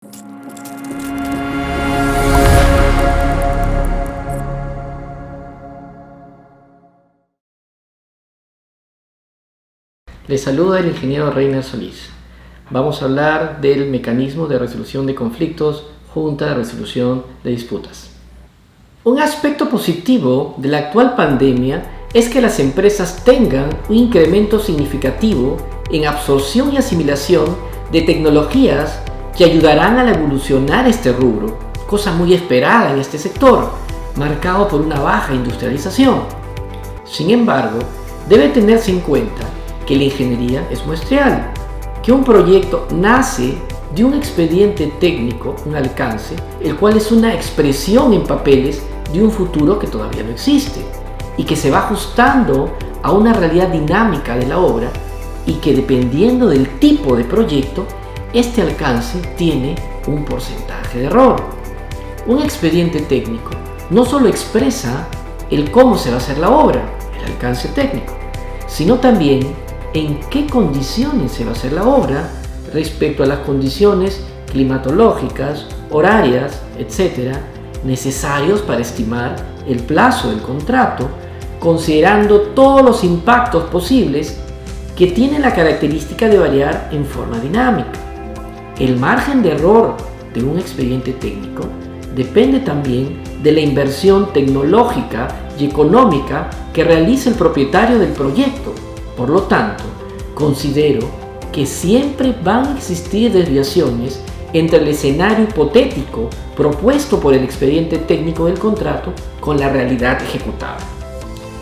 Les saluda el ingeniero Reiner Solís. Vamos a hablar del mecanismo de resolución de conflictos, Junta de Resolución de Disputas. Un aspecto positivo de la actual pandemia es que las empresas tengan un incremento significativo en absorción y asimilación de tecnologías que ayudarán a evolucionar este rubro, cosa muy esperada en este sector, marcado por una baja industrialización. Sin embargo, debe tenerse en cuenta que la ingeniería es muestreal, que un proyecto nace de un expediente técnico, un alcance, el cual es una expresión en papeles de un futuro que todavía no existe y que se va ajustando a una realidad dinámica de la obra y que dependiendo del tipo de proyecto, este alcance tiene un porcentaje de error. Un expediente técnico no solo expresa el cómo se va a hacer la obra, el alcance técnico, sino también en qué condiciones se va a hacer la obra respecto a las condiciones climatológicas, horarias, etc., necesarios para estimar el plazo del contrato, considerando todos los impactos posibles que tienen la característica de variar en forma dinámica. El margen de error de un expediente técnico depende también de la inversión tecnológica y económica que realice el propietario del proyecto. Por lo tanto, considero que siempre van a existir desviaciones entre el escenario hipotético propuesto por el expediente técnico del contrato con la realidad ejecutada,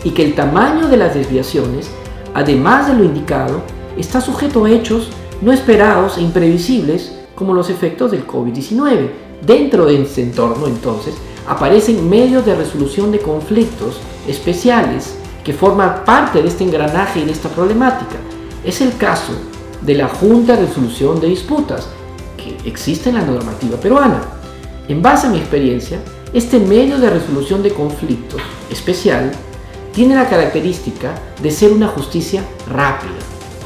y que el tamaño de las desviaciones, además de lo indicado, está sujeto a hechos no esperados e imprevisibles como los efectos del COVID-19. Dentro de este entorno, entonces, aparecen medios de resolución de conflictos especiales que forman parte de este engranaje y de esta problemática. Es el caso de la Junta de Resolución de Disputas, que existe en la normativa peruana. En base a mi experiencia, este medio de resolución de conflictos especial tiene la característica de ser una justicia rápida.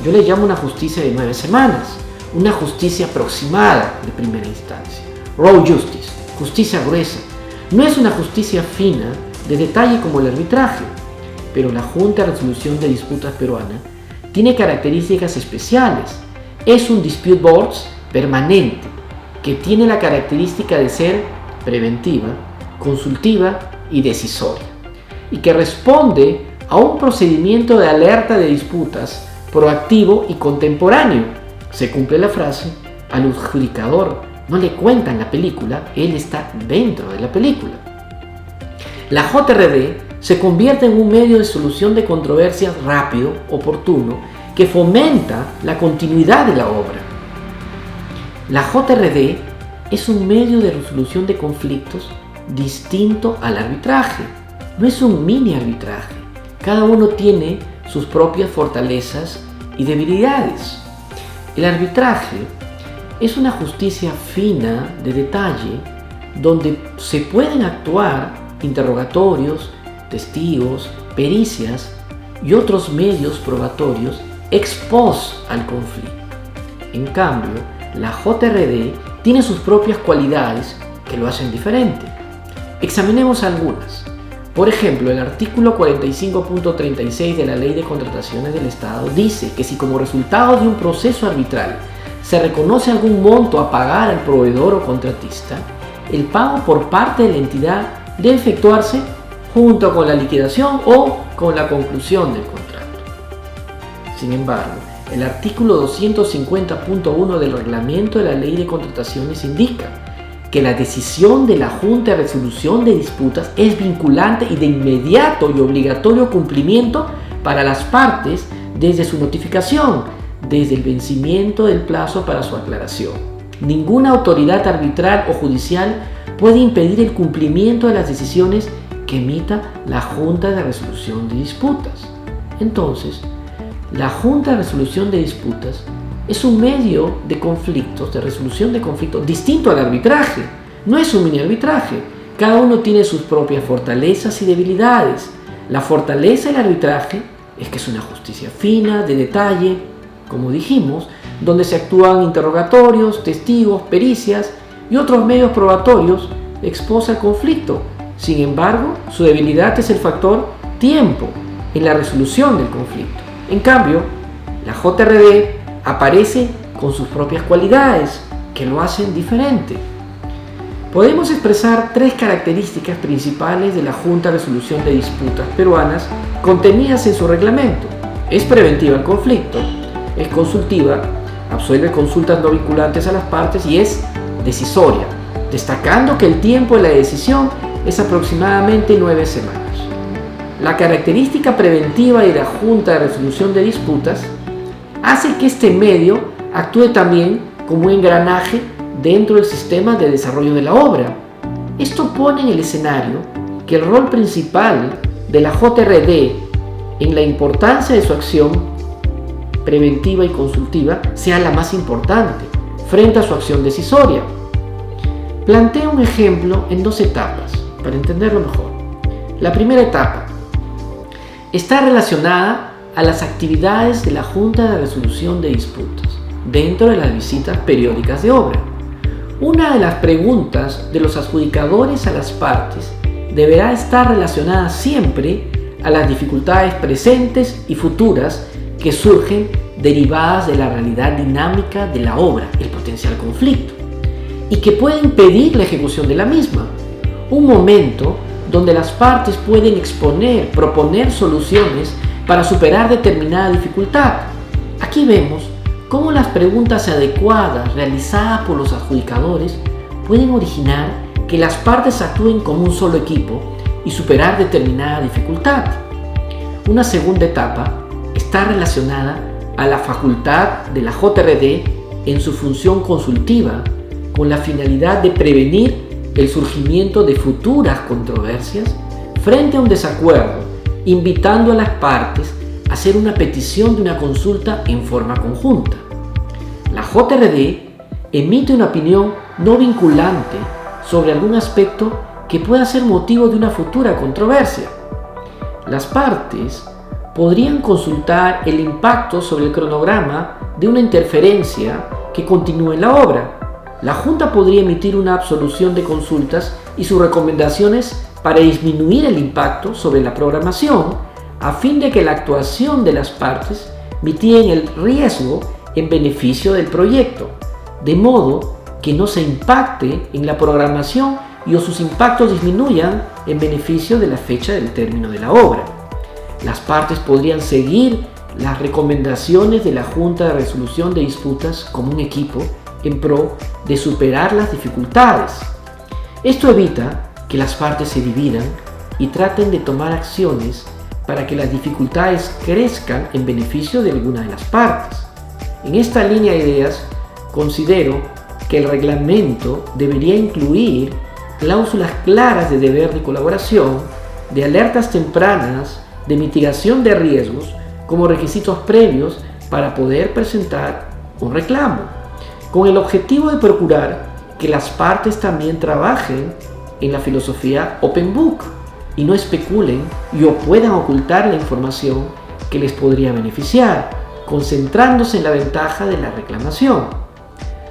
Yo le llamo una justicia de 9 semanas, una justicia aproximada de primera instancia. Raw justice, justicia gruesa. No es una justicia fina, de detalle como el arbitraje, pero la Junta de Resolución de Disputas peruana tiene características especiales. Es un dispute board permanente que tiene la característica de ser preventiva, consultiva y decisoria, y que responde a un procedimiento de alerta de disputas proactivo y contemporáneo. Se cumple la frase: al adjudicador no le cuentan la película, él está dentro de la película. La JRD se convierte en un medio de solución de controversias rápido, oportuno, que fomenta la continuidad de la obra. La JRD es un medio de resolución de conflictos distinto al arbitraje. No es un mini arbitraje. Cada uno tiene sus propias fortalezas y debilidades. El arbitraje es una justicia fina, de detalle, donde se pueden actuar interrogatorios, testigos, pericias y otros medios probatorios ex post al conflicto. En cambio, la JRD tiene sus propias cualidades que lo hacen diferente. Examinemos algunas. Por ejemplo, el artículo 45.36 de la Ley de Contrataciones del Estado dice que si como resultado de un proceso arbitral se reconoce algún monto a pagar al proveedor o contratista, el pago por parte de la entidad debe efectuarse junto con la liquidación o con la conclusión del contrato. Sin embargo, el artículo 250.1 del reglamento de la Ley de Contrataciones indica que la decisión de la Junta de Resolución de Disputas es vinculante y de inmediato y obligatorio cumplimiento para las partes desde su notificación, desde el vencimiento del plazo para su aclaración. Ninguna autoridad arbitral o judicial puede impedir el cumplimiento de las decisiones que emita la Junta de Resolución de Disputas. Entonces, la Junta de Resolución de Disputas es un medio de conflictos, de resolución de conflictos, distinto al arbitraje. No es un mini arbitraje. Cada uno tiene sus propias fortalezas y debilidades. La fortaleza del arbitraje es que es una justicia fina, de detalle, como dijimos, donde se actúan interrogatorios, testigos, pericias y otros medios probatorios expulsa el conflicto. Sin embargo, su debilidad es el factor tiempo en la resolución del conflicto. En cambio, la JRD aparece con sus propias cualidades que lo hacen diferente. Podemos expresar 3 características principales de la Junta de Resolución de Disputas peruanas contenidas en su reglamento. Es preventiva al conflicto, es consultiva, absuelve consultas no vinculantes a las partes y es decisoria, destacando que el tiempo de la decisión es aproximadamente 9 semanas. La característica preventiva de la Junta de Resolución de Disputas hace que este medio actúe también como un engranaje dentro del sistema de desarrollo de la obra. Esto pone en el escenario que el rol principal de la JRD en la importancia de su acción preventiva y consultiva sea la más importante frente a su acción decisoria. Planteo un ejemplo en 2 etapas para entenderlo mejor. La primera etapa está relacionada a las actividades de la Junta de Resolución de Disputas dentro de las visitas periódicas de obra. Una de las preguntas de los adjudicadores a las partes deberá estar relacionada siempre a las dificultades presentes y futuras que surgen derivadas de la realidad dinámica de la obra, el potencial conflicto, y que puede impedir la ejecución de la misma. Un momento donde las partes pueden proponer soluciones para superar determinada dificultad. Aquí vemos cómo las preguntas adecuadas realizadas por los adjudicadores pueden originar que las partes actúen como un solo equipo y superar determinada dificultad. Una segunda etapa está relacionada a la facultad de la JRD en su función consultiva con la finalidad de prevenir el surgimiento de futuras controversias frente a un desacuerdo, invitando a las partes a hacer una petición de una consulta en forma conjunta. La JRD emite una opinión no vinculante sobre algún aspecto que pueda ser motivo de una futura controversia. Las partes podrían consultar el impacto sobre el cronograma de una interferencia que continúe en la obra. La Junta podría emitir una absolución de consultas y sus recomendaciones para disminuir el impacto sobre la programación a fin de que la actuación de las partes mitiguen el riesgo en beneficio del proyecto, de modo que no se impacte en la programación y o sus impactos disminuyan en beneficio de la fecha del término de la obra. Las partes podrían seguir las recomendaciones de la Junta de Resolución de Disputas como un equipo en pro de superar las dificultades. Esto evita que las partes se dividan y traten de tomar acciones para que las dificultades crezcan en beneficio de alguna de las partes. En esta línea de ideas, considero que el reglamento debería incluir cláusulas claras de deber de colaboración, de alertas tempranas, de mitigación de riesgos como requisitos previos para poder presentar un reclamo, con el objetivo de procurar que las partes también trabajen en la filosofía Open Book y no especulen y o puedan ocultar la información que les podría beneficiar, concentrándose en la ventaja de la reclamación.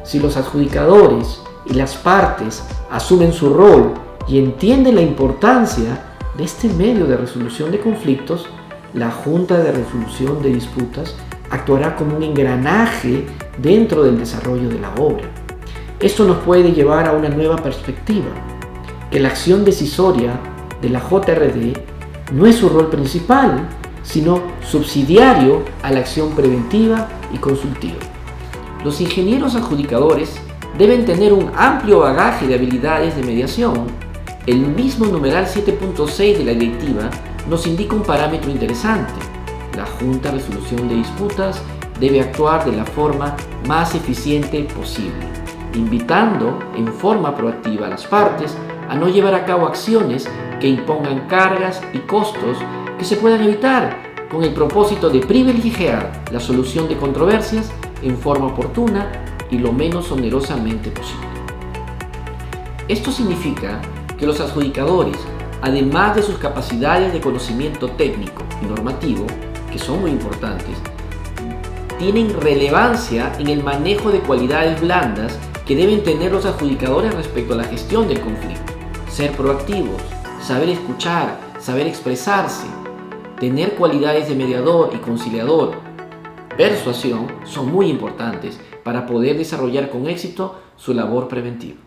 Si los adjudicadores y las partes asumen su rol y entienden la importancia de este medio de resolución de conflictos, la Junta de Resolución de Disputas actuará como un engranaje dentro del desarrollo de la obra. Esto nos puede llevar a una nueva perspectiva, que la acción decisoria de la JRD no es su rol principal, sino subsidiario a la acción preventiva y consultiva. Los ingenieros adjudicadores deben tener un amplio bagaje de habilidades de mediación. El mismo numeral 7.6 de la directiva nos indica un parámetro interesante. La Junta de Resolución de Disputas debe actuar de la forma más eficiente posible, invitando en forma proactiva a las partes a no llevar a cabo acciones que impongan cargas y costos que se puedan evitar, con el propósito de privilegiar la solución de controversias en forma oportuna y lo menos onerosamente posible. Esto significa que los adjudicadores, además de sus capacidades de conocimiento técnico y normativo, que son muy importantes, tienen relevancia en el manejo de cualidades blandas que deben tener los adjudicadores respecto a la gestión del conflicto. Ser proactivos, saber escuchar, saber expresarse, tener cualidades de mediador y conciliador, persuasión, son muy importantes para poder desarrollar con éxito su labor preventiva.